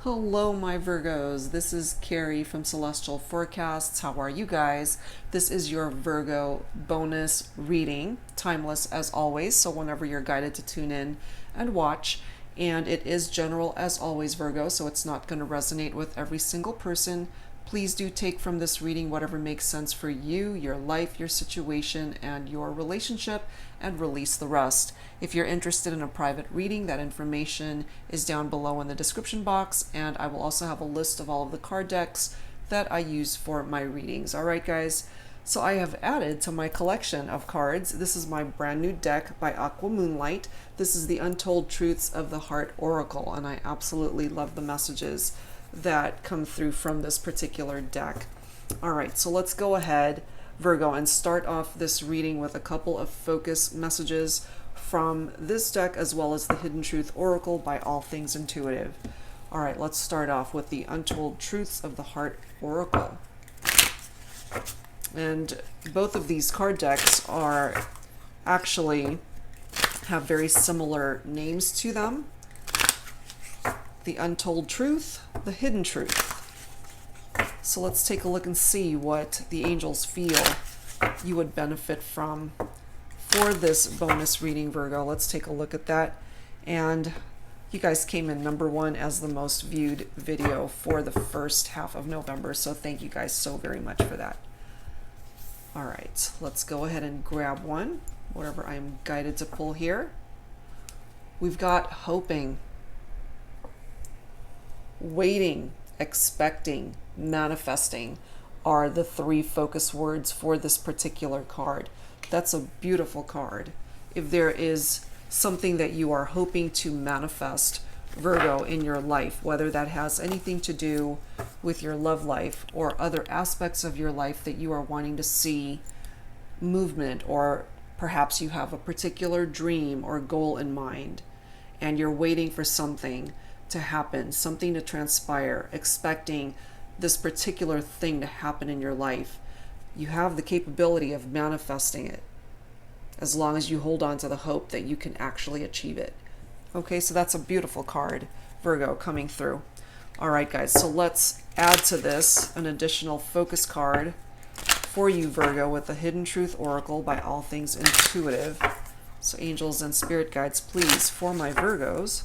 Hello, my Virgos. This is Carrie from Celestial Forecasts. How are you guys? This is your Virgo bonus reading, timeless as always. So, whenever you're guided to tune in and watch, and it is general as always, Virgo, so it's not going to resonate with every single person. Please do take from this reading whatever makes sense for you, your life, your situation, and your relationship, and release the rest. If you're interested in a private reading, that information is down below in the description box, and I will also have a list of all of the card decks that I use for my readings. All right, guys. So I have added to my collection of cards. This is my brand new deck by Aqua Moonlight. This is the Untold Truths of the Heart Oracle, and I absolutely love the messages that come through from this particular deck. All right, so let's go ahead, Virgo, and start off this reading with a couple of focus messages from this deck, as well as the Hidden Truth Oracle by All Things Intuitive. All right, let's start off with the Untold Truths of the Heart Oracle. And both of these card decks are actually have very similar names to them. The Untold Truth, the Hidden Truth. So let's take a look and see what the angels feel you would benefit from for this bonus reading, Virgo. Let's take a look at that. And you guys came in #1 as the most viewed video for the first half of November. So thank you guys so very much for that. All right, let's go ahead and grab one, whatever I'm guided to pull here. We've got hoping, waiting, expecting, manifesting are the three focus words for this particular card. That's a beautiful card. If there is something that you are hoping to manifest, Virgo, in your life, whether that has anything to do with your love life or other aspects of your life that you are wanting to see movement, or perhaps you have a particular dream or goal in mind and you're waiting for something to happen, something to transpire, expecting this particular thing to happen in your life, you have the capability of manifesting it as long as you hold on to the hope that you can actually achieve it. Okay, so that's a beautiful card, Virgo, coming through. All right, guys, so let's add to this an additional focus card for you, Virgo, with the Hidden Truth Oracle by All Things Intuitive. So angels and spirit guides, please, for my Virgos,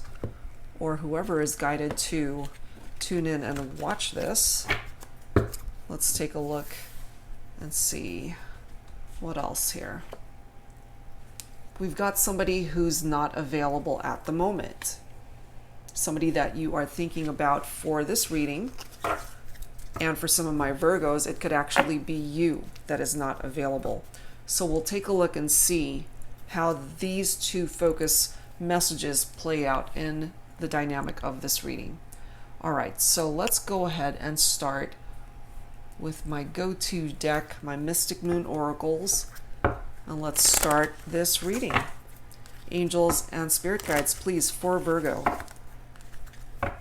or whoever is guided to tune in and watch this. Let's take a look and see what else here. We've got somebody who's not available at the moment. Somebody that you are thinking about for this reading. And for some of my Virgos, it could actually be you that is not available. So we'll take a look and see how these two focus messages play out in the dynamic of this reading. All right, so let's go ahead and start with my go-to deck, my Mystic Moon Oracles. And let's start this reading. Angels and spirit guides, please, for Virgo,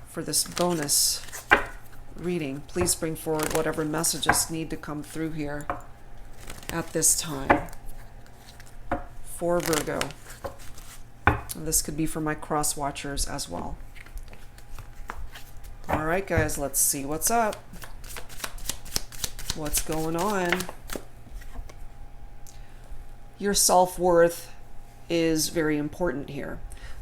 for this bonus reading, please bring forward whatever messages need to come through here at this time for Virgo. And this could be for my cross watchers as well. All right, guys, let's see what's up. What's going on? Your self-worth is very important here.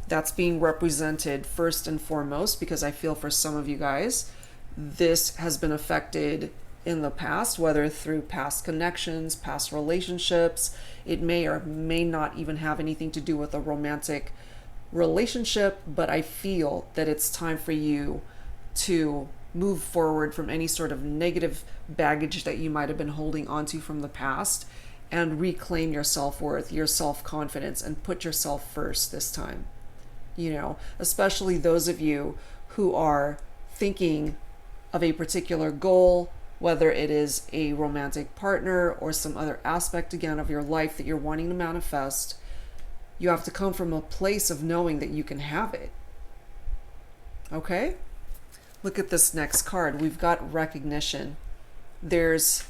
That's being represented first and foremost because I feel for some of you guys, this has been affected in the past, whether through past connections, past relationships. It may or may not even have anything to do with a romantic relationship, but I feel that it's time for you to move forward from any sort of negative baggage that you might have been holding onto from the past and reclaim your self-worth, your self-confidence, and put yourself first this time. You know, especially those of you who are thinking of a particular goal, whether it is a romantic partner or some other aspect, again, of your life that you're wanting to manifest. You have to come from a place of knowing that you can have it. Okay? Look at this next card. We've got recognition. There's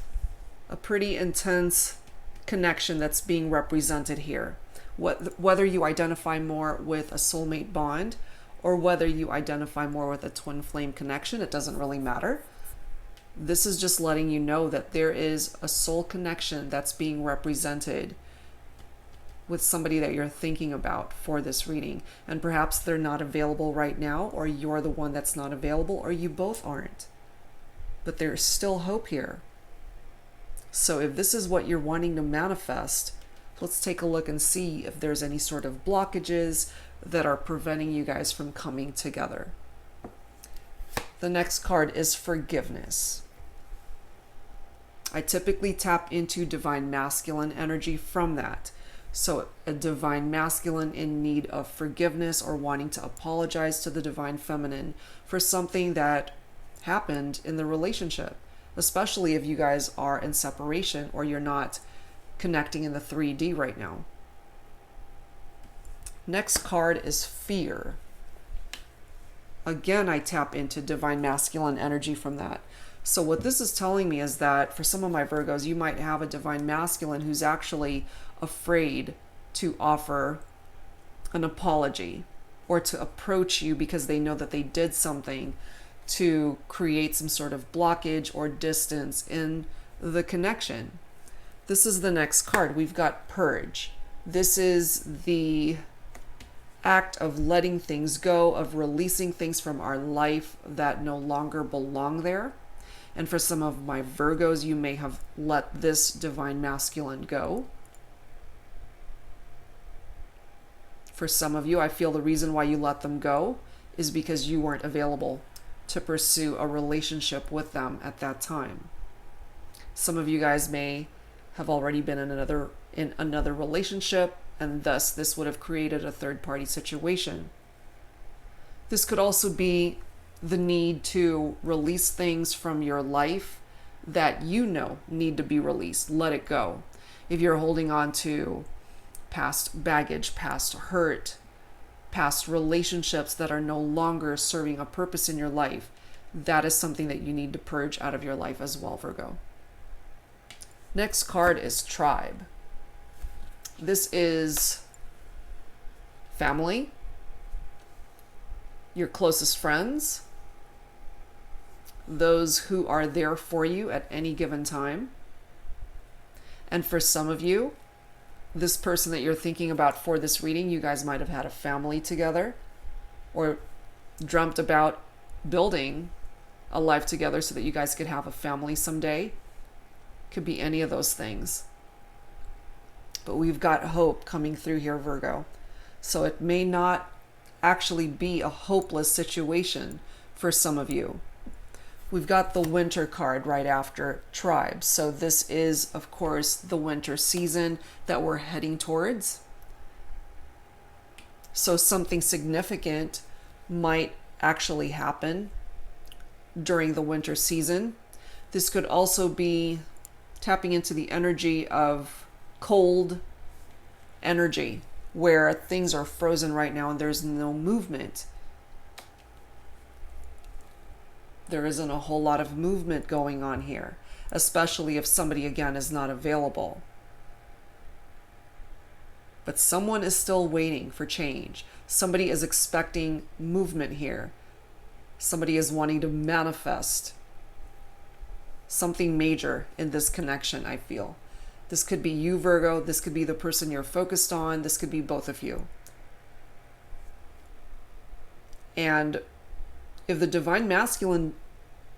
a pretty intense connection that's being represented here. Whether you identify more with a soulmate bond or whether you identify more with a twin flame connection, it doesn't really matter. This is just letting you know that there is a soul connection that's being represented with somebody that you're thinking about for this reading. And perhaps they're not available right now, or you're the one that's not available, or you both aren't. But there's still hope here. So if this is what you're wanting to manifest, let's take a look and see if there's any sort of blockages that are preventing you guys from coming together. The next card is forgiveness. I typically tap into divine masculine energy from that. So a divine masculine in need of forgiveness or wanting to apologize to the divine feminine for something that happened in the relationship, especially if you guys are in separation or you're not connecting in the 3D right now. Next card is fear. Again, I tap into divine masculine energy from that. So what this is telling me is that for some of my Virgos, you might have a divine masculine who's actually afraid to offer an apology or to approach you because they know that they did something to create some sort of blockage or distance in the connection. This is the next card. We've got purge. This is the act of letting things go, of releasing things from our life that no longer belong there. And for some of my Virgos, you may have let this divine masculine go. For some of you, I feel the reason why you let them go is because you weren't available to pursue a relationship with them at that time. Some of you guys may have already been in another relationship, and thus this would have created a third-party situation. This could also be the need to release things from your life that you know need to be released. Let it go. If you're holding on to past baggage, past hurt, past relationships that are no longer serving a purpose in your life, that is something that you need to purge out of your life as well, Virgo. Next card is tribe. This is family, your closest friends, those who are there for you at any given time. And for some of you, this person that you're thinking about for this reading, you guys might have had a family together or dreamt about building a life together so that you guys could have a family someday. Could be any of those things. But we've got hope coming through here, Virgo. So it may not actually be a hopeless situation for some of you. We've got the winter card right after tribe. So this is, of course, the winter season that we're heading towards. So something significant might actually happen during the winter season. This could also be tapping into the energy of cold energy, where things are frozen right now and there's no movement. There isn't a whole lot of movement going on here, especially if somebody, again, is not available. But someone is still waiting for change. Somebody is expecting movement here. Somebody is wanting to manifest something major in this connection, I feel. This could be you, Virgo. This could be the person you're focused on. This could be both of you. And if the divine masculine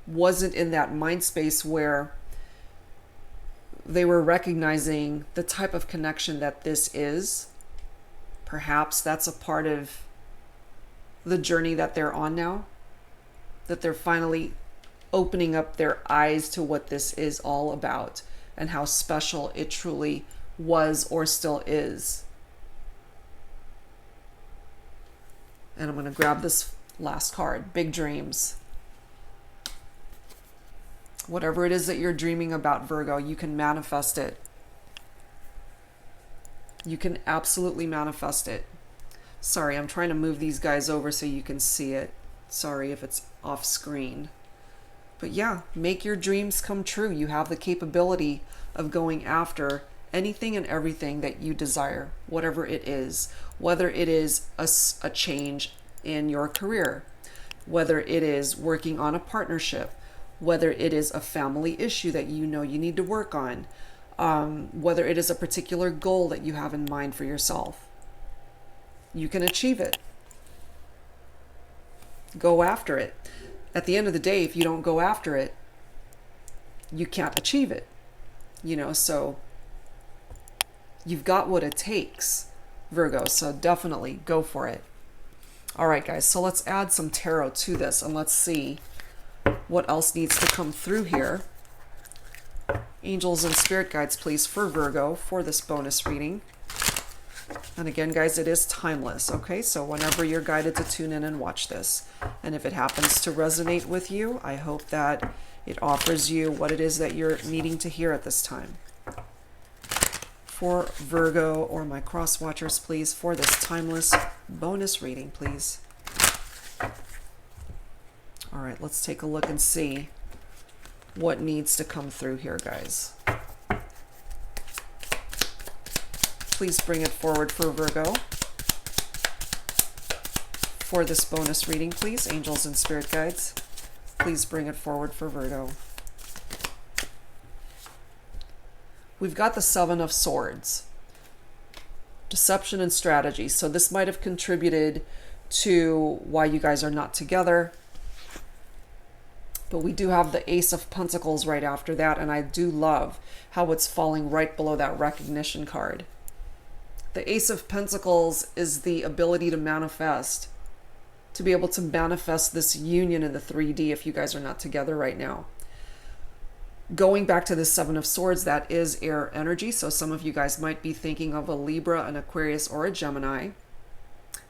wasn't in that mind space where they were recognizing the type of connection that this is, perhaps that's a part of the journey that they're on now, that they're finally opening up their eyes to what this is all about and how special it truly was or still is. And I'm going to grab this last card, big dreams. Whatever it is that you're dreaming about, Virgo, you can manifest it. You can absolutely manifest it. Sorry, I'm trying to move these guys over so you can see it. Sorry if it's off screen. But yeah, make your dreams come true. You have the capability of going after anything and everything that you desire, whatever it is. Whether it is a change in your career, whether it is working on a partnership, whether it is a family issue that you know you need to work on, whether it is a particular goal that you have in mind for yourself. You can achieve it. Go after it. At the end of the day, if you don't go after it, you can't achieve it. So you've got what it takes, Virgo. So definitely go for it. All right, guys. So let's add some tarot to this and let's see what else needs to come through here. Angels and spirit guides, please, for Virgo for this bonus reading. And again, guys, it is timeless, okay? So whenever you're guided to tune in and watch this. And if it happens to resonate with you, I hope that it offers you what it is that you're needing to hear at this time. For Virgo or my cross watchers, please, for this timeless bonus reading, please. All right, let's take a look and see what needs to come through here, guys. Please bring it forward for Virgo. For this bonus reading, please, angels and spirit guides, please bring it forward for Virgo. We've got the Seven of Swords. Deception and strategy. So this might have contributed to why you guys are not together. But we do have the Ace of Pentacles right after that, and I do love how it's falling right below that recognition card. The Ace of Pentacles is the ability to manifest, to be able to manifest this union in the 3D if you guys are not together right now. Going back to the Seven of Swords, that is air energy, so some of you guys might be thinking of a Libra, an Aquarius, or a Gemini.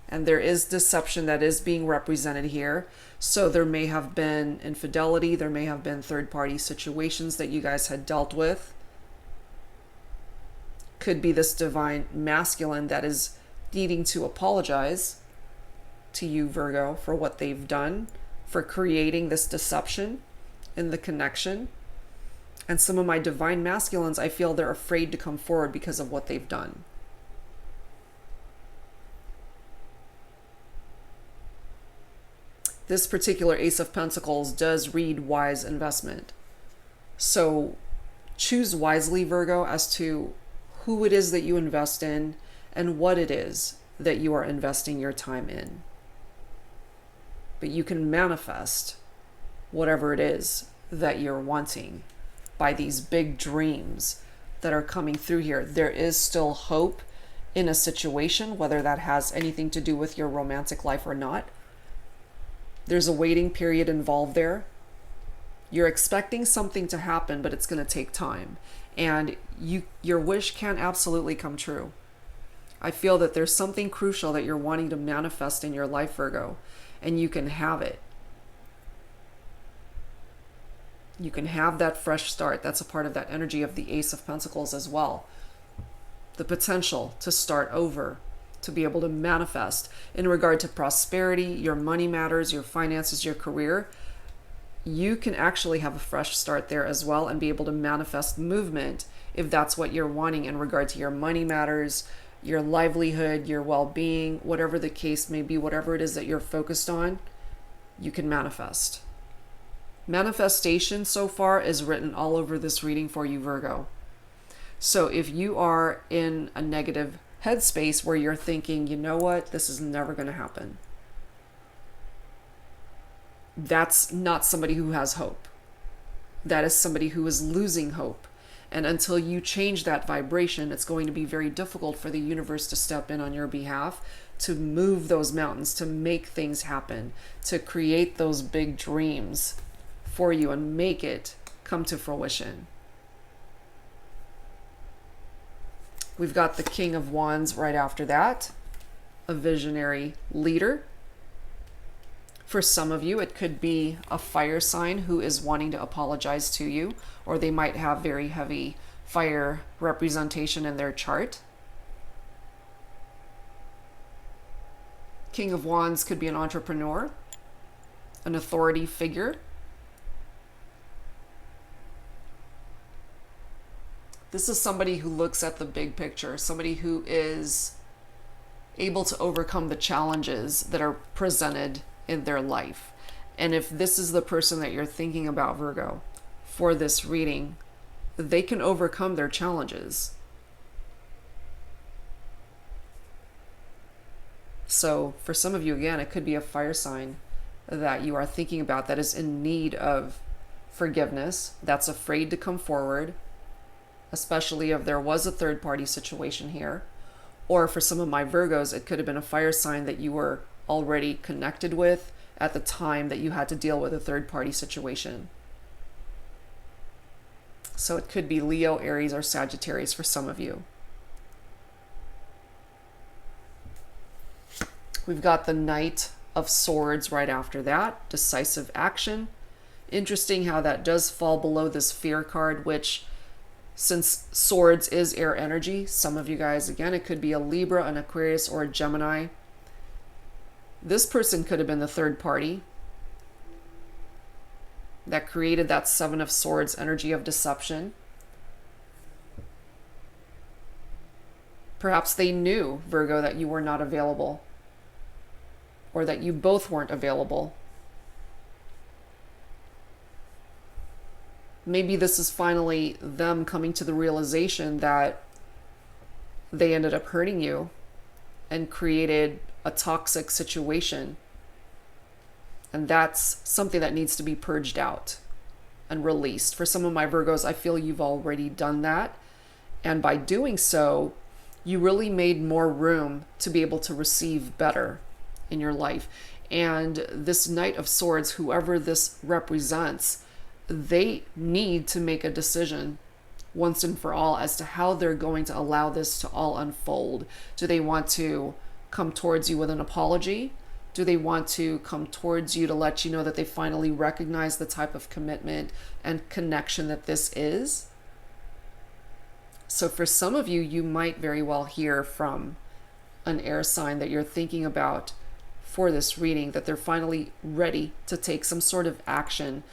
And there is deception that is being represented here. So there may have been infidelity, there may have been third-party situations that you guys had dealt with. Could be this divine masculine that is needing to apologize to you, Virgo, for what they've done, for creating this deception in the connection. And some of my divine masculines, I feel they're afraid to come forward because of what they've done. This particular Ace of Pentacles does read wise investment. So choose wisely, Virgo, as to who it is that you invest in and what it is that you are investing your time in. But you can manifest whatever it is that you're wanting by these big dreams that are coming through here. There is still hope in a situation, whether that has anything to do with your romantic life or not. There's a waiting period involved there. You're expecting something to happen, but it's going to take time. And your wish can absolutely come true. I feel that there's something crucial that you're wanting to manifest in your life, Virgo, and you can have it. You can have that fresh start. That's a part of that energy of the Ace of Pentacles as well. The potential to start over, to be able to manifest in regard to prosperity, your money matters, your finances, your career. You can actually have a fresh start there as well and be able to manifest movement if that's what you're wanting in regard to your money matters, your livelihood, your well-being, whatever the case may be, whatever it is that you're focused on, you can manifest. Manifestation so far is written all over this reading for you, Virgo. So if you are in a negative headspace where you're thinking, you know what, this is never going to happen, that's not somebody who has hope. That is somebody who is losing hope. And until you change that vibration, it's going to be very difficult for the universe to step in on your behalf, to move those mountains, to make things happen, to create those big dreams for you and make it come to fruition. We've got the King of Wands right after that, a visionary leader. For some of you, it could be a fire sign who is wanting to apologize to you, or they might have very heavy fire representation in their chart. King of Wands could be an entrepreneur, an authority figure. This is somebody who looks at the big picture, somebody who is able to overcome the challenges that are presented in their life. And if this is the person that you're thinking about, Virgo, for this reading, they can overcome their challenges. So for some of you, again, it could be a fire sign that you are thinking about that is in need of forgiveness, that's afraid to come forward, especially if there was a third party situation here. Or for some of my Virgos, it could have been a fire sign that you were already connected with at the time that you had to deal with a third party situation. So it could be Leo, Aries, or Sagittarius for some of you. We've got the Knight of Swords right after that, decisive action. Interesting how that does fall below this fear card, which, since swords is air energy, some of you guys, again, it could be a Libra, an Aquarius, or a Gemini. This person could have been the third party that created that Seven of Swords energy of deception. Perhaps they knew, Virgo, that you were not available, or that you both weren't available. Maybe this is finally them coming to the realization that they ended up hurting you and created a toxic situation. And that's something that needs to be purged out and released. For some of my Virgos, I feel you've already done that. And by doing so, you really made more room to be able to receive better in your life. And this Knight of Swords, whoever this represents, they need to make a decision once and for all as to how they're going to allow this to all unfold. Do they want to come towards you with an apology? Do they want to come towards you to let you know that they finally recognize the type of commitment and connection that this is? So for some of you, you might very well hear from an air sign that you're thinking about for this reading, that they're finally ready to take some sort of action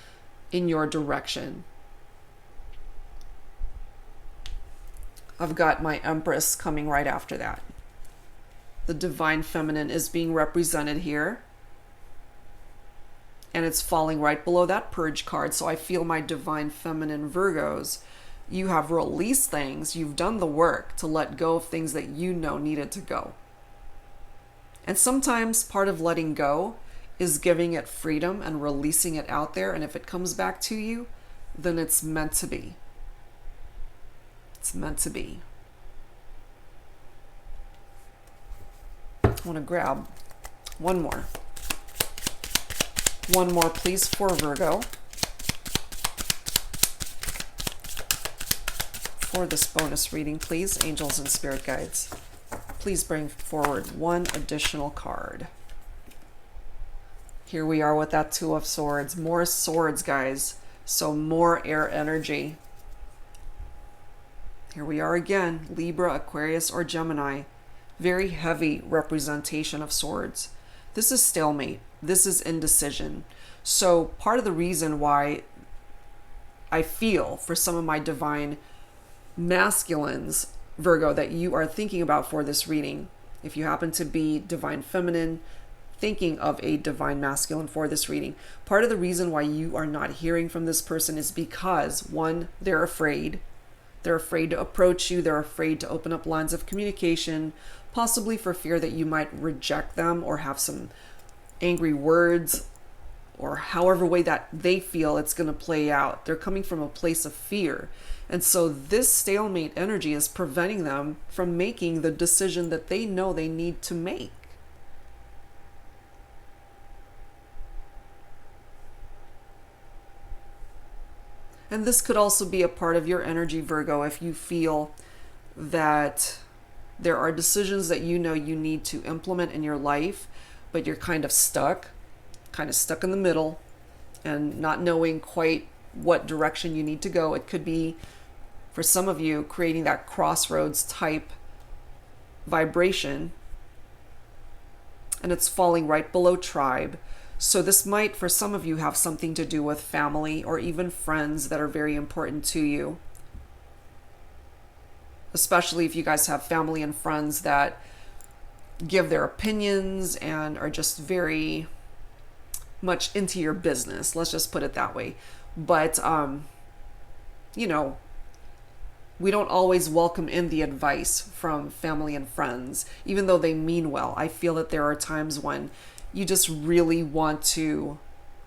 in your direction. I've got my Empress coming right after that. The Divine Feminine is being represented here. And it's falling right below that Purge card. So I feel my Divine Feminine Virgos, you have released things. You've done the work to let go of things that you know needed to go. And sometimes part of letting go is giving it freedom and releasing it out there. And if it comes back to you, then it's meant to be. It's meant to be. I want to grab one more. One more, please, for Virgo. For this bonus reading, please, angels and spirit guides, please bring forward one additional card. Here we are with that Two of Swords. More swords, guys. So more air energy. Here we are again. Libra, Aquarius, or Gemini. Very heavy representation of swords. This is stalemate. This is indecision. So part of the reason why I feel for some of my divine masculines, Virgo, that you are thinking about for this reading, if you happen to be divine feminine, thinking of a divine masculine for this reading, part of the reason why you are not hearing from this person is because, one, they're afraid. They're afraid to approach you. They're afraid to open up lines of communication, possibly for fear that you might reject them or have some angry words, or however way that they feel it's going to play out. They're coming from a place of fear. And so this stalemate energy is preventing them from making the decision that they know they need to make. And this could also be a part of your energy, Virgo, if you feel that there are decisions that you know you need to implement in your life, but you're kind of stuck in the middle and not knowing quite what direction you need to go. It could be, for some of you, creating that crossroads type vibration, and it's falling right below tribe. So this might, for some of you, have something to do with family or even friends that are very important to you. Especially if you guys have family and friends that give their opinions and are just very much into your business. Let's just put it that way. But, you know, we don't always welcome in the advice from family and friends, even though they mean well. I feel that there are times when you just really want to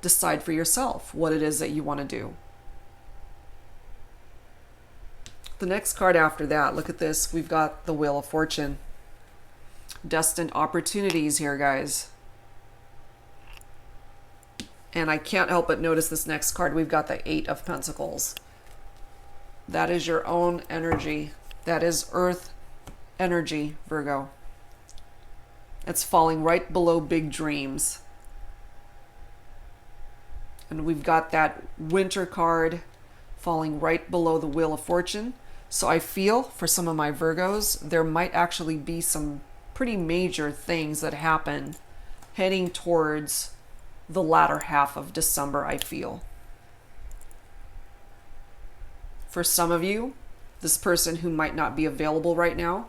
decide for yourself what it is that you want to do. The next card after that, look at this. We've got the Wheel of Fortune. Destined opportunities here, guys. And I can't help but notice this next card. We've got the Eight of Pentacles. That is your own energy. That is earth energy, Virgo. It's falling right below big dreams. And we've got that Winter card falling right below the Wheel of Fortune. So I feel for some of my Virgos, there might actually be some pretty major things that happen heading towards the latter half of December, I feel. For some of you, this person who might not be available right now,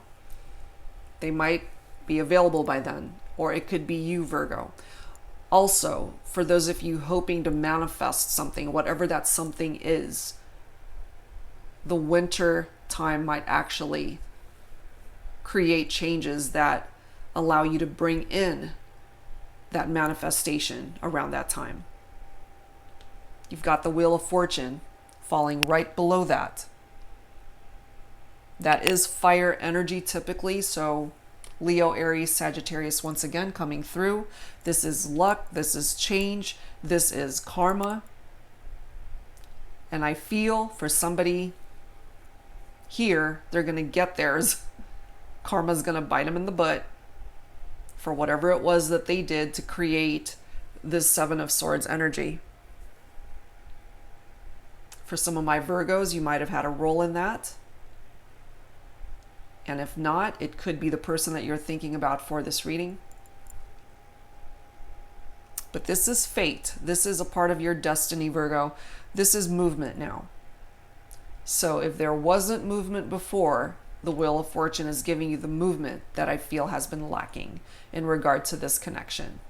they might be available by then, or it could be you, Virgo. Also, for those of you hoping to manifest something, whatever that something is, the winter time might actually create changes that allow you to bring in that manifestation around that time. You've got the Wheel of Fortune falling right below that. That is fire energy typically, so Leo, Aries, Sagittarius once again coming through. This is luck, this is change, this is karma. And I feel for somebody here, they're going to get theirs. Karma's going to bite them in the butt for whatever it was that they did to create this Seven of Swords energy. For some of my Virgos, you might have had a role in that. And if not, it could be the person that you're thinking about for this reading. But this is fate. This is a part of your destiny, Virgo. This is movement now. So if there wasn't movement before, the Wheel of Fortune is giving you the movement that I feel has been lacking in regard to this connection.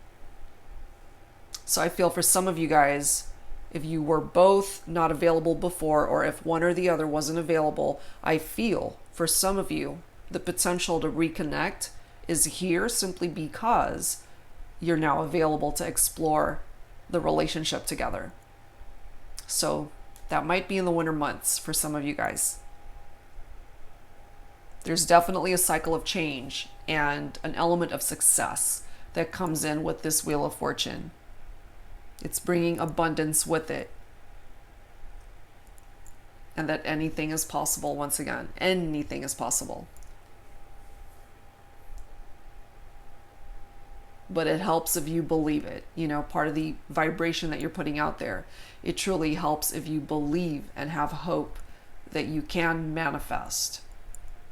So I feel for some of you guys, if you were both not available before, or if one or the other wasn't available, I feel for some of you, the potential to reconnect is here simply because you're now available to explore the relationship together. So that might be in the winter months for some of you guys. There's definitely a cycle of change and an element of success that comes in with this Wheel of Fortune. It's bringing abundance with it. And that anything is possible once again. Anything is possible. But it helps if you believe it. You know, part of the vibration that you're putting out there. It truly helps if you believe and have hope that you can manifest.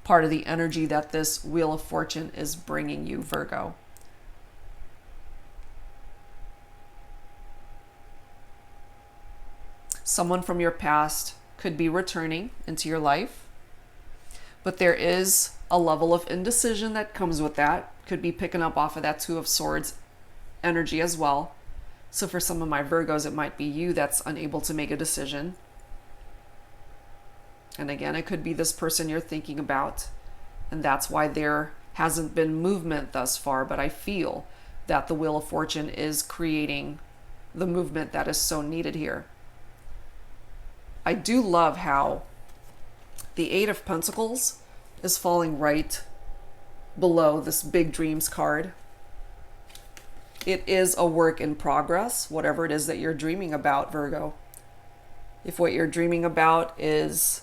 Part of the energy that this Wheel of Fortune is bringing you, Virgo. Someone from your past could be returning into your life, but there is a level of indecision that comes with that. Could be picking up off of that Two of Swords energy as well. So for some of my Virgos, it might be you that's unable to make a decision. And again, it could be this person you're thinking about, and that's why there hasn't been movement thus far, but I feel that the Wheel of Fortune is creating the movement that is so needed here. I do love how the Eight of Pentacles is falling right below this Big Dreams card. It is a work in progress, whatever it is that you're dreaming about, Virgo. If what you're dreaming about is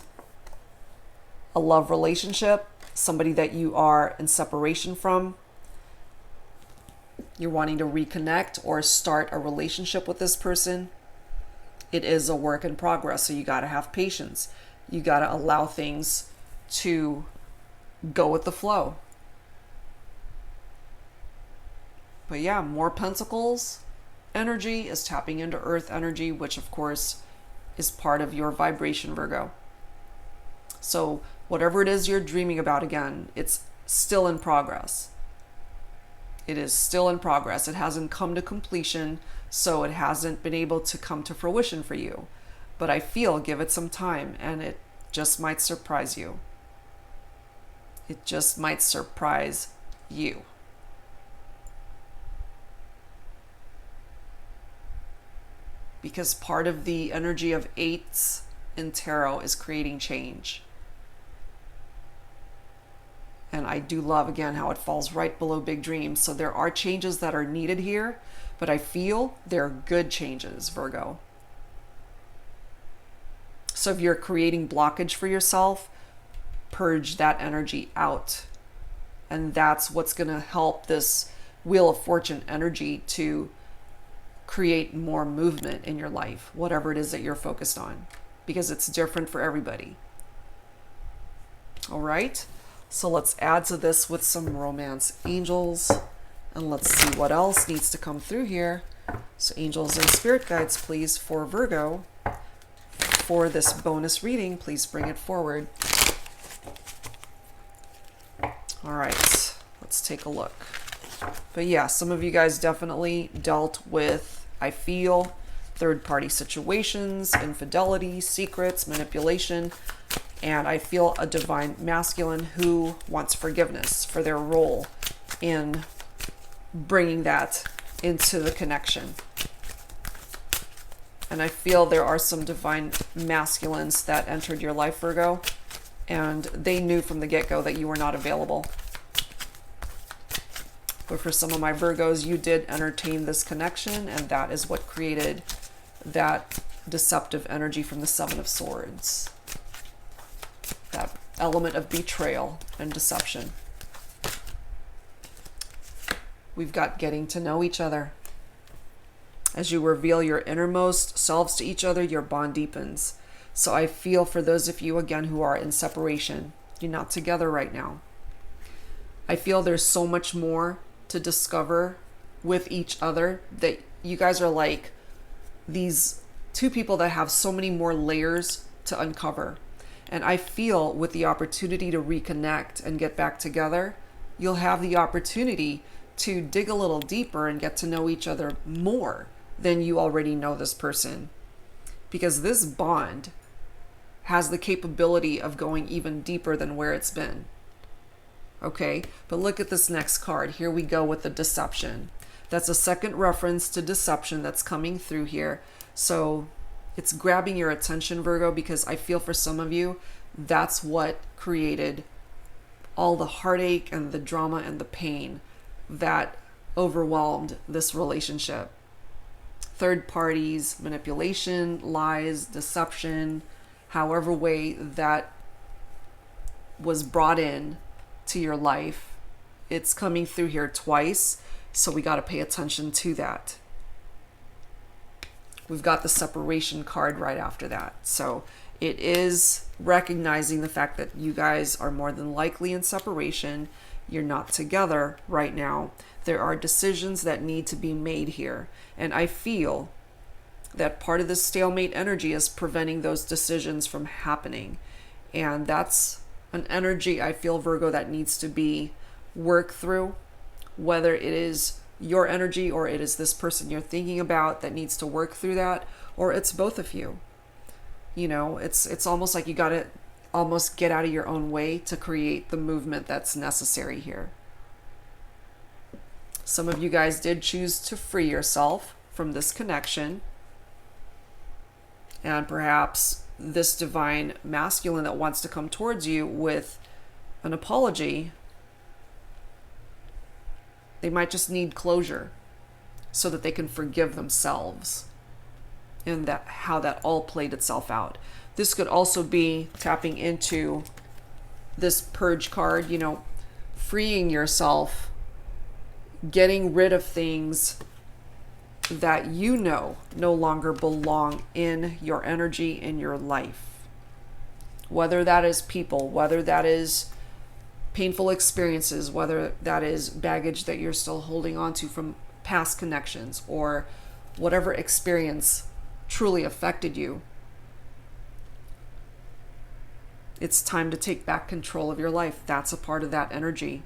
a love relationship, somebody that you are in separation from, you're wanting to reconnect or start a relationship with this person, it is a work in progress. So you got to have patience. You got to allow things to go with the flow. But yeah, more Pentacles energy is tapping into Earth energy, which of course is part of your vibration, Virgo. So whatever it is you're dreaming about, again, it's still in progress. It is still in progress. It hasn't come to completion, so it hasn't been able to come to fruition for you. But I feel, give it some time, and it just might surprise you. It just might surprise you. Because part of the energy of eights in tarot is creating change. And I do love, again, how it falls right below big dreams. So there are changes that are needed here, but I feel they're good changes, Virgo. So if you're creating blockage for yourself, purge that energy out. And that's what's going to help this Wheel of Fortune energy to create more movement in your life, whatever it is that you're focused on, because it's different for everybody. All right. So let's add to this with some romance angels, and let's see what else needs to come through here. So angels and spirit guides, please, for Virgo, for this bonus reading, please bring it forward. All right, let's take a look. But yeah, some of you guys definitely dealt with, I feel, third-party situations, infidelity, secrets, manipulation. And I feel a divine masculine who wants forgiveness for their role in bringing that into the connection. And I feel there are some divine masculines that entered your life, Virgo, and they knew from the get-go that you were not available. But for some of my Virgos, you did entertain this connection, and that is what created that deceptive energy from the Seven of Swords. That element of betrayal and deception. We've got getting to know each other. As you reveal your innermost selves to each other, your bond deepens. So I feel for those of you, again, who are in separation, you're not together right now. I feel there's so much more to discover with each other, that you guys are like these two people that have so many more layers to uncover. And I feel with the opportunity to reconnect and get back together, you'll have the opportunity to dig a little deeper and get to know each other more than you already know this person. Because this bond has the capability of going even deeper than where it's been. Okay, but look at this next card. Here we go with the deception. That's a second reference to deception that's coming through here. So it's grabbing your attention, Virgo, because I feel for some of you, that's what created all the heartache and the drama and the pain that overwhelmed this relationship. Third parties, manipulation, lies, deception, however way that was brought in to your life, it's coming through here twice. So we got to pay attention to that. We've got the separation card right after that. So it is recognizing the fact that you guys are more than likely in separation. You're not together right now. There are decisions that need to be made here. And I feel that part of the stalemate energy is preventing those decisions from happening. And that's an energy, I feel, Virgo, that needs to be worked through, whether it is your energy or it is this person you're thinking about that needs to work through that, or it's both of you. You know, it's almost like you got to almost get out of your own way to create the movement that's necessary here. Some of you guys did choose to free yourself from this connection, and perhaps this divine masculine that wants to come towards you with an apology, they might just need closure so that they can forgive themselves, and that how that all played itself out. This could also be tapping into this purge card, you know, freeing yourself, getting rid of things that you know no longer belong in your energy, in your life. Whether that is people, whether that is painful experiences, whether that is baggage that you're still holding on to from past connections, or whatever experience truly affected you. It's time to take back control of your life. That's a part of that energy.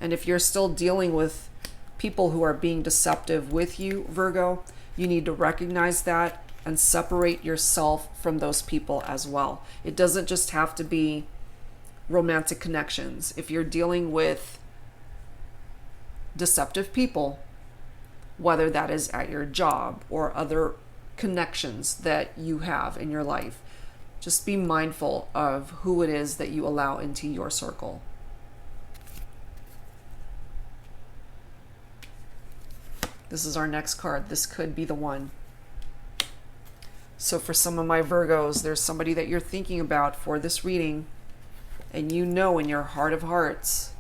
And if you're still dealing with people who are being deceptive with you, Virgo, you need to recognize that and separate yourself from those people as well. It doesn't just have to be romantic connections. If you're dealing with deceptive people, whether that is at your job or other connections that you have in your life, just be mindful of who it is that you allow into your circle. This is our next card. This could be the one. So for some of my Virgos, there's somebody that you're thinking about for this reading, and you know in your heart of hearts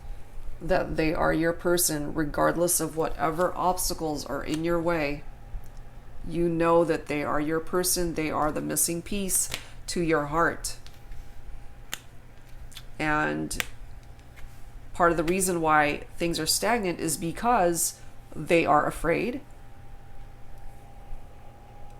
that they are your person, regardless of whatever obstacles are in your way. You know that they are your person. They are the missing piece to your heart. And part of the reason why things are stagnant is because they are afraid.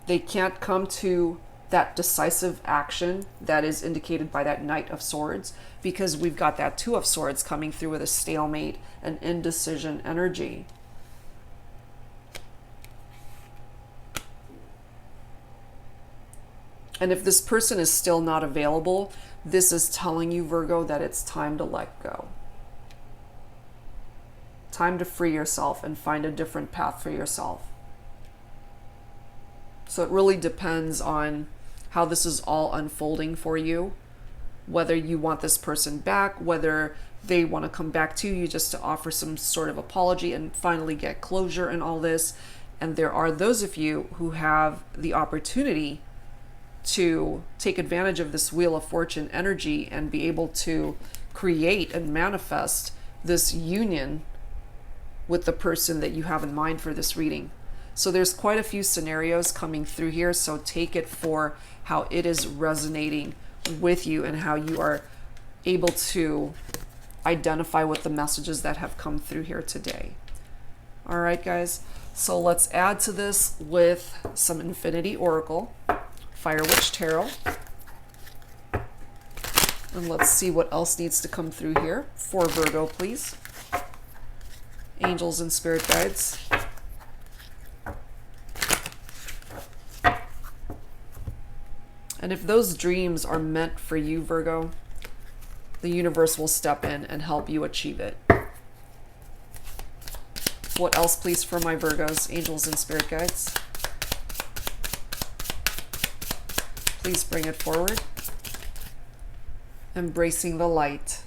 They can't come to that decisive action that is indicated by that Knight of Swords, because we've got that Two of Swords coming through with a stalemate and indecision energy. And if this person is still not available, this is telling you, Virgo, that it's time to let go. Time to free yourself and find a different path for yourself. So it really depends on how this is all unfolding for you, whether you want this person back, whether they want to come back to you just to offer some sort of apology and finally get closure in all this. And there are those of you who have the opportunity to take advantage of this Wheel of Fortune energy and be able to create and manifest this union with the person that you have in mind for this reading. So there's quite a few scenarios coming through here, so take it for how it is resonating with you and how you are able to identify with the messages that have come through here today. All right, guys, so let's add to this with some Infinity Oracle, Fire Witch Tarot, and let's see what else needs to come through here for Virgo, please. Angels and spirit guides. And if those dreams are meant for you, Virgo, the universe will step in and help you achieve it. What else, please, for my Virgos, angels and spirit guides? Please bring it forward. Embracing the light.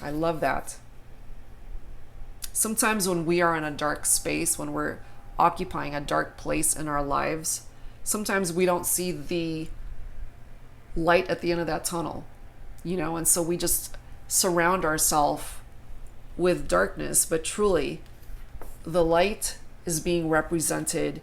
I love that. Sometimes when we are in a dark space, when we're occupying a dark place in our lives, sometimes we don't see the light at the end of that tunnel, and so we just surround ourselves with darkness. But truly, the light is being represented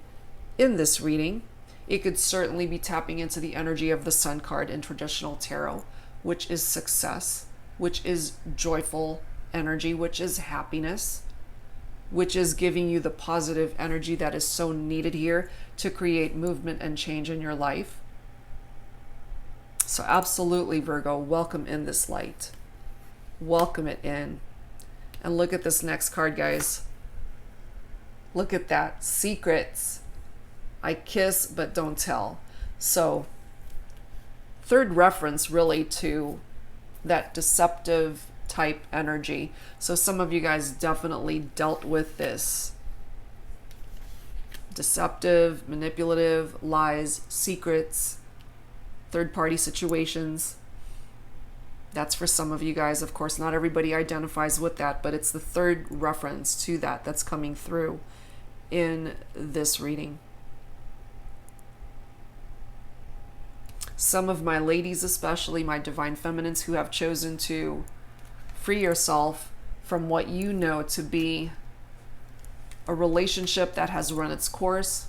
in this reading. It could certainly be tapping into the energy of the Sun card in traditional tarot, which is success, which is joyful energy, which is happiness, which is giving you the positive energy that is so needed here to create movement and change in your life. So absolutely, Virgo, welcome in this light. Welcome it in. And look at this next card, guys. Look at that. Secrets. I kiss but don't tell. So third reference really to that deceptive type energy. So some of you guys definitely dealt with this. Deceptive, manipulative, lies, secrets, third-party situations. That's for some of you guys. Of course, not everybody identifies with that, but it's the third reference to that that's coming through in this reading. Some of my ladies, especially my divine feminines, who have chosen to free yourself from what you know to be a relationship that has run its course,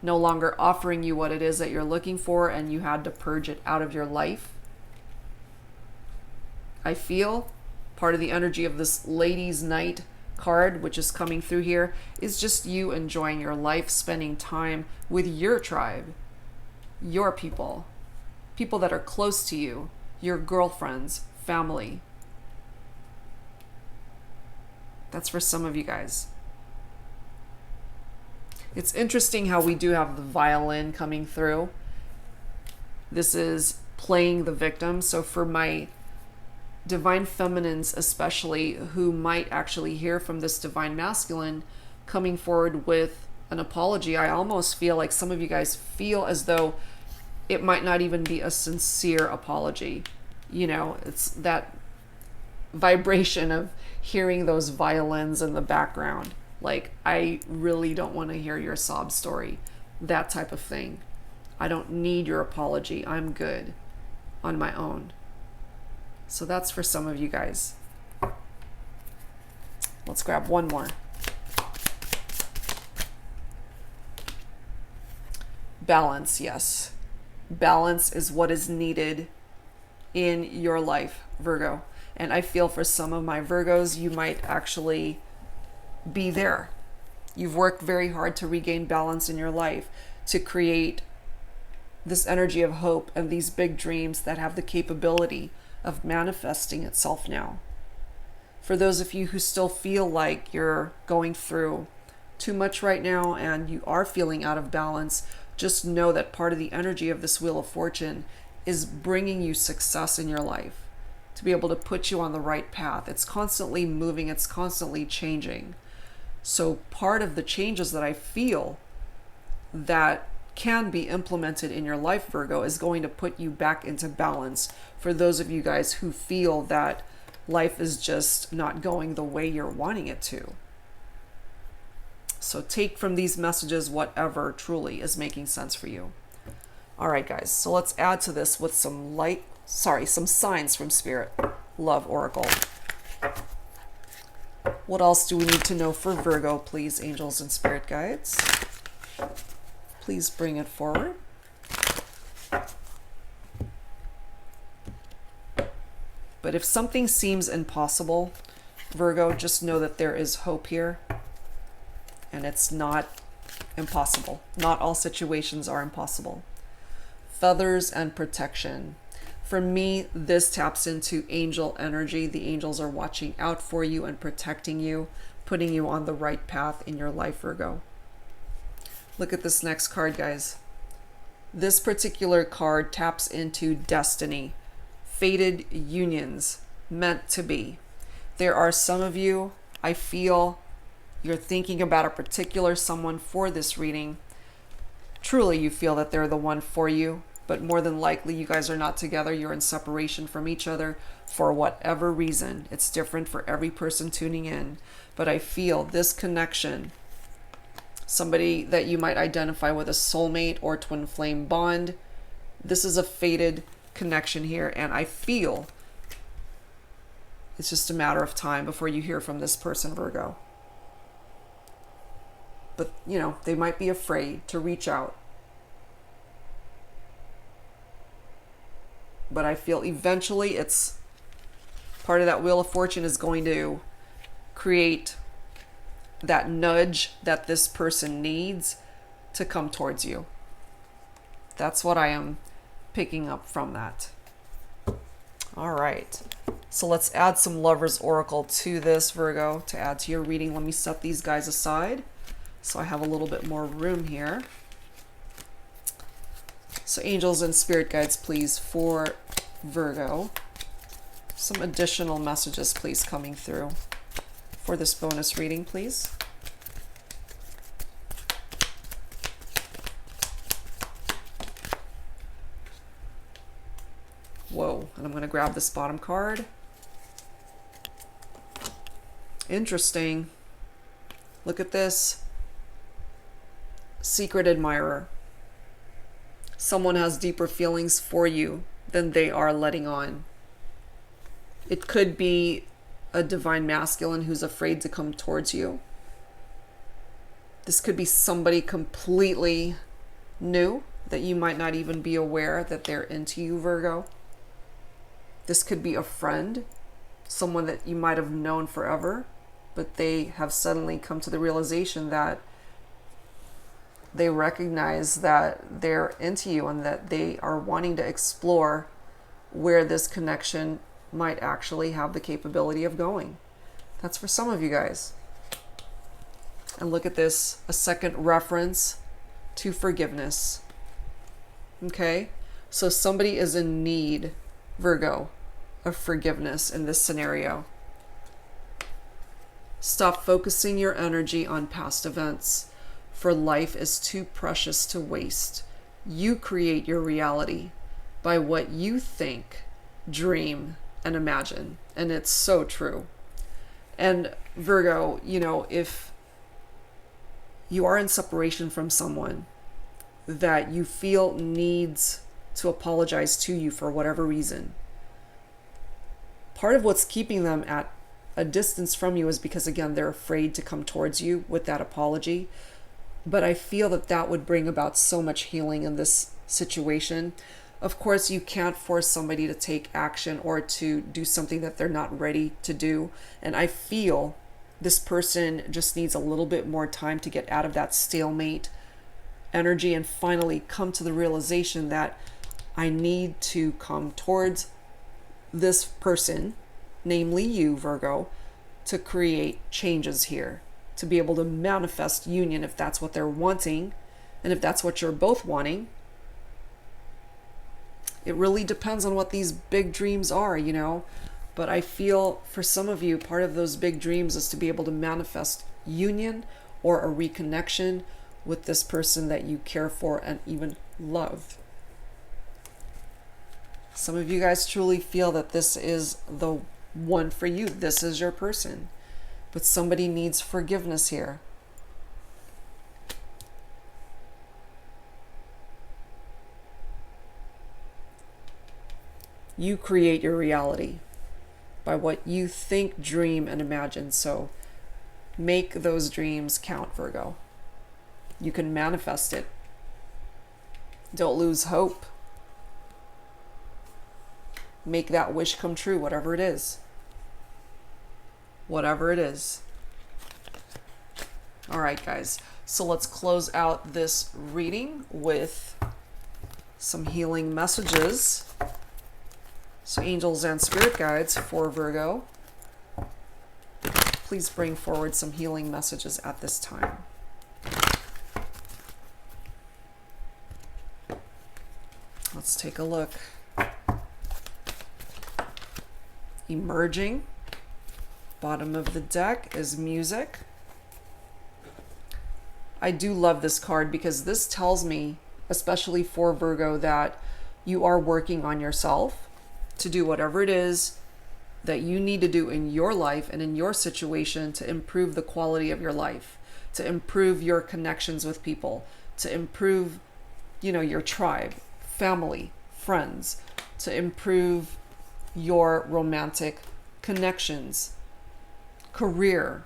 no longer offering you what it is that you're looking for, and you had to purge it out of your life. I feel part of the energy of this Ladies' Night card, which is coming through here, is just you enjoying your life, spending time with your tribe, your people that are close to you, your girlfriends, family. That's for some of you guys. It's interesting how we do have the violin coming through. This is playing the victim. So for my divine feminines especially, who might actually hear from this divine masculine coming forward with an apology, I almost feel like some of you guys feel as though it might not even be a sincere apology. You know, it's that vibration of hearing those violins in the background. Like, I really don't want to hear your sob story. That type of thing. I don't need your apology. I'm good on my own. So that's for some of you guys. Let's grab one more. Balance, yes. Balance is what is needed in your life, Virgo. And I feel for some of my Virgos, you might actually be there. You've worked very hard to regain balance in your life, to create this energy of hope and these big dreams that have the capability of manifesting itself now. For those of you who still feel like you're going through too much right now and you are feeling out of balance, just know that part of the energy of this Wheel of Fortune is bringing you success in your life, to be able to put you on the right path. It's constantly moving, it's constantly changing. So part of the changes that I feel that can be implemented in your life, Virgo, is going to put you back into balance. For those of you guys who feel that life is just not going the way you're wanting it to. So take from these messages whatever truly is making sense for you. All right, guys, so let's add to this with some some signs from Spirit. Love Oracle. What else do we need to know for Virgo, please, angels and spirit guides? Please bring it forward. But if something seems impossible, Virgo, just know that there is hope here. And it's not impossible. Not all situations are impossible. Feathers and protection. For me, this taps into angel energy. The angels are watching out for you and protecting you, putting you on the right path in your life, Virgo. Look at this next card, guys. This particular card taps into destiny, fated unions, meant to be. There are some of you, I feel, you're thinking about a particular someone for this reading. Truly, you feel that they're the one for you. But more than likely, you guys are not together. You're in separation from each other for whatever reason. It's different for every person tuning in. But I feel this connection, somebody that you might identify with a soulmate or twin flame bond, this is a fated connection here. And I feel it's just a matter of time before you hear from this person, Virgo. But, you know, they might be afraid to reach out. But I feel eventually it's part of that Wheel of Fortune is going to create that nudge that this person needs to come towards you. That's what I am picking up from that. All right. So let's add some Lover's Oracle to this, Virgo, to add to your reading. Let me set these guys aside so I have a little bit more room here. So angels and spirit guides, please, for Virgo. Some additional messages, please, coming through for this bonus reading, please. Whoa, and I'm going to grab this bottom card. Interesting. Look at this. Secret admirer. Someone has deeper feelings for you than they are letting on. It could be a divine masculine who's afraid to come towards you. This could be somebody completely new that you might not even be aware that they're into you, Virgo. This could be a friend, someone that you might have known forever, but they have suddenly come to the realization that they recognize that they're into you and that they are wanting to explore where this connection might actually have the capability of going. That's for some of you guys. And look at this, a second reference to forgiveness. Okay? So somebody is in need, Virgo, of forgiveness in this scenario. Stop focusing your energy on past events, for life is too precious to waste. You create your reality by what you think, dream, and imagine. And it's so true. And Virgo, if you are in separation from someone that you feel needs to apologize to you for whatever reason, part of what's keeping them at a distance from you is because, again, they're afraid to come towards you with that apology. But I feel that that would bring about so much healing in this situation. Of course, you can't force somebody to take action or to do something that they're not ready to do. And I feel this person just needs a little bit more time to get out of that stalemate energy and finally come to the realization that I need to come towards this person, namely you, Virgo, to create changes here, to be able to manifest union if that's what they're wanting, and if that's what you're both wanting. It really depends on what these big dreams are, But I feel for some of you, part of those big dreams is to be able to manifest union or a reconnection with this person that you care for and even love. Some of you guys truly feel that this is the one for you. This is your person. But somebody needs forgiveness here. You create your reality by what you think, dream, and imagine. So make those dreams count, Virgo. You can manifest it. Don't lose hope. Make that wish come true, whatever it is. Whatever it is. All right, guys. So let's close out this reading with some healing messages. So angels and spirit guides for Virgo, please bring forward some healing messages at this time. Let's take a look. Emerging. Bottom of the deck is music. I do love this card because this tells me, especially for Virgo, that you are working on yourself to do whatever it is that you need to do in your life and in your situation to improve the quality of your life, to improve your connections with people, to improve, your tribe, family, friends, to improve your romantic connections, career,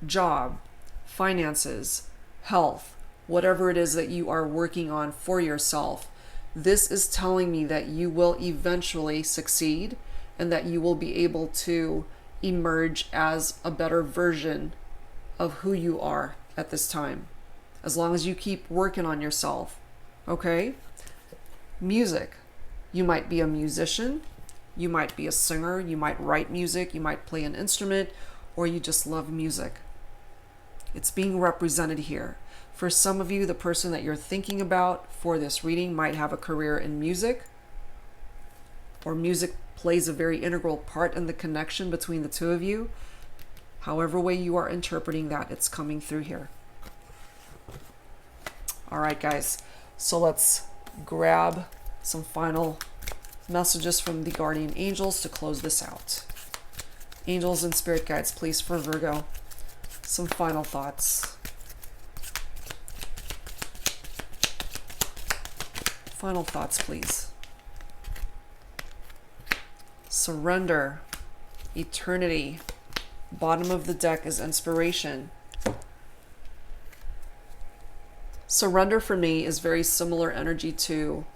job, finances, health, whatever it is that you are working on for yourself. This is telling me that you will eventually succeed and that you will be able to emerge as a better version of who you are at this time, as long as you keep working on yourself. Okay? Music. You might be a musician, you might be a singer, you might write music, you might play an instrument, or you just love music. It's being represented here. For some of you, the person that you're thinking about for this reading might have a career in music, or music plays a very integral part in the connection between the two of you. However way you are interpreting that, it's coming through here. All right, guys. So let's grab some final messages from the guardian angels to close this out. Angels and spirit guides, please, for Virgo, some final thoughts. Final thoughts, please. Surrender. Eternity. Bottom of the deck is inspiration. Surrender for me is very similar energy to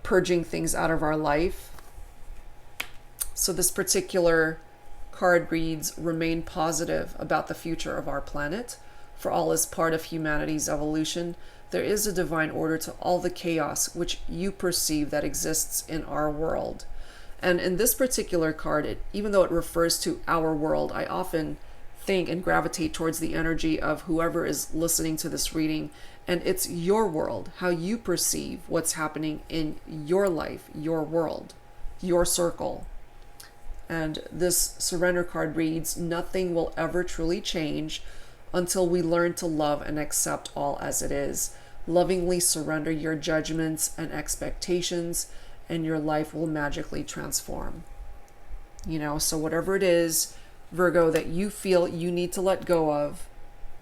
purging things out of our life. So this particular card reads, remain positive about the future of our planet, for all is part of humanity's evolution. There is a divine order to all the chaos which you perceive that exists in our world. And in this particular card, even though it refers to our world, I often think and gravitate towards the energy of whoever is listening to this reading. And it's your world, how you perceive what's happening in your life, your world, your circle. And this surrender card reads, nothing will ever truly change until we learn to love and accept all as it is. Lovingly surrender your judgments and expectations, and your life will magically transform. So whatever it is, Virgo, that you feel you need to let go of,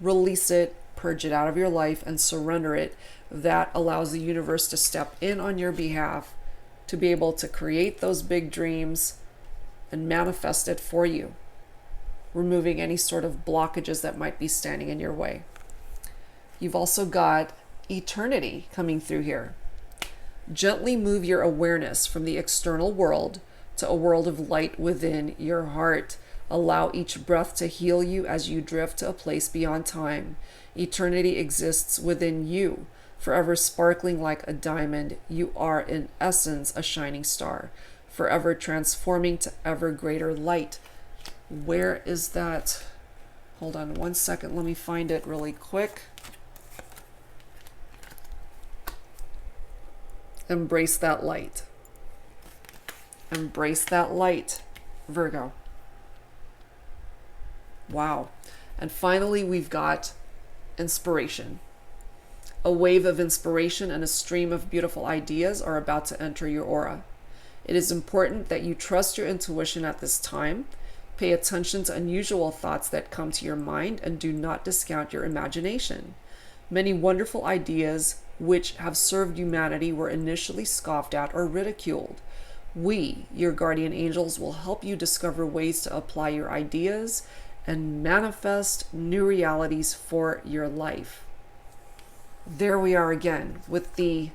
release it, purge it out of your life, and surrender it. That allows the universe to step in on your behalf to be able to create those big dreams and manifest it for you, removing any sort of blockages that might be standing in your way. You've also got eternity coming through here. Gently move your awareness from the external world to a world of light within your heart. Allow each breath to heal you as you drift to a place beyond time. Eternity exists within you, forever sparkling like a diamond. You are in essence a shining star, forever transforming to ever greater light. Where is that? Hold on one second. Let me find it really quick. Embrace that light. Embrace that light, Virgo. Wow. And finally, we've got inspiration. A wave of inspiration and a stream of beautiful ideas are about to enter your aura. It is important that you trust your intuition at this time. Pay attention to unusual thoughts that come to your mind and do not discount your imagination. Many wonderful ideas which have served humanity were initially scoffed at or ridiculed. We, your guardian angels, will help you discover ways to apply your ideas and manifest new realities for your life. There we are again with the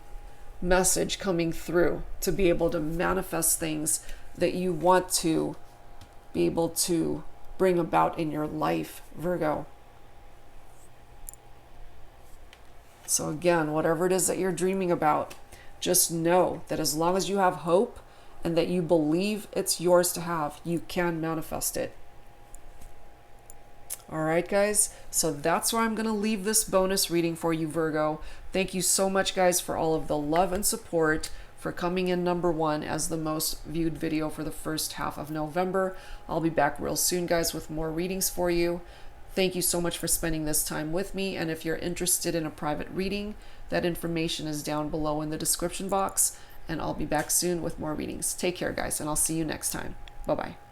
message coming through to be able to manifest things that you want to be able to bring about in your life, Virgo. So again, whatever it is that you're dreaming about, just know that as long as you have hope and that you believe it's yours to have, you can manifest it. All right, guys. So that's where I'm going to leave this bonus reading for you, Virgo. Thank you so much, guys, for all of the love and support, for coming in #1 as the most viewed video for the first half of November. I'll be back real soon, guys, with more readings for you. Thank you so much for spending this time with me. And if you're interested in a private reading, that information is down below in the description box. And I'll be back soon with more readings. Take care, guys, and I'll see you next time. Bye-bye.